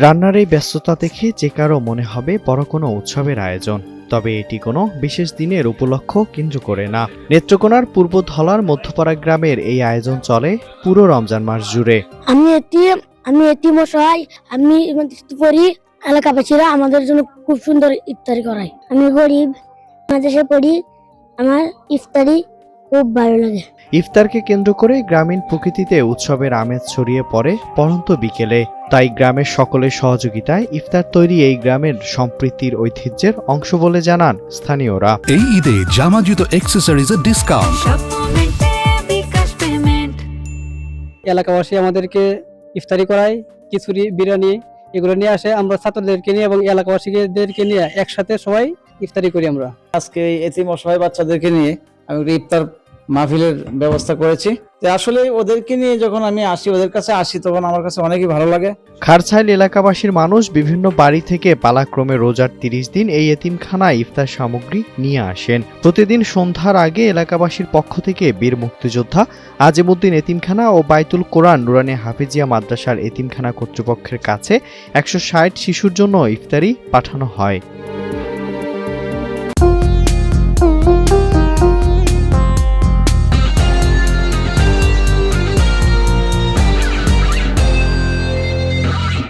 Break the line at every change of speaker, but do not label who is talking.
রান্নার এই ব্যস্ততা দেখে যে কারো মনে হবে বড় কোনো উৎসবের আয়োজন, তবে এটি কোনো বিশেষ দিনের উপলক্ষ কেন্দ্র করে না। নেত্রকোনার পূর্ব ধলার মধ্যপাড়া গ্রামের এই আয়োজন চলে পুরো রমজান মাস জুড়ে।
আমি এতিম অসহায়, আমি পড়ি, এলাকাবাসীরা আমাদের জন্য খুব সুন্দর ইফতারি করায়। আমি গরিব, মাদ্রাসে পড়ি, আমার ইফতারি খুব ভালো লাগে।
ইফতারকে কেন্দ্র করে গ্রামীণ প্রকৃতিতে উৎসবের আমেজ ছড়িয়ে পড়ে পড়ন্ত বিকেলে। তাই গ্রামের সকলের সহযোগিতায় ইফতার তৈরি এই গ্রামের সম্প্রীতির ঐতিহ্যের অংশ বলে জানান স্থানীয়রা।
এই ঈদে জামা জুতো অ্যাক্সেসরিজের ডিসকাউন্ট।
এলাকাবাসী আমাদেরকে ইফতারি করায়, খিচুড়ি, বিরিয়ানি এগুলো নিয়ে আসে। আমরা ছাত্রদেরকে নিয়ে এবং এলাকাবাসীদেরকে নিয়ে একসাথে সবাই ইফতারি করি। আমরা
আজকে এই এতিম অসহায় বাচ্চাদেরকে নিয়ে আমি একটা ইফতার মাহফিলের ব্যবস্থা করেছি। তো আসলে ওদেরকে নিয়ে যখন আমি আসি, ওদের কাছে আসি, তখন আমার কাছে অনেকই ভালো লাগে।
খারছাইল এলাকাবাসীর মানুষ বিভিন্ন বাড়ি থেকে পালাক্রমে রোজার 30 দিন এই এতিমখানায় ইফতার সামগ্রী নিয়ে আসেন। প্রতিদিন সন্ধ্যার আগে এলাকাবাসীর পক্ষ থেকে বীর মুক্তিযোদ্ধা আজিমউদ্দিন এতিমখানা ও বাইতুল কোরআন নুরানি হাফিজিয়া মাদ্রাসার এতিমখানা কর্তৃপক্ষের কাছে 160 শিশুর জন্য ইফতারি পাঠানো হয়।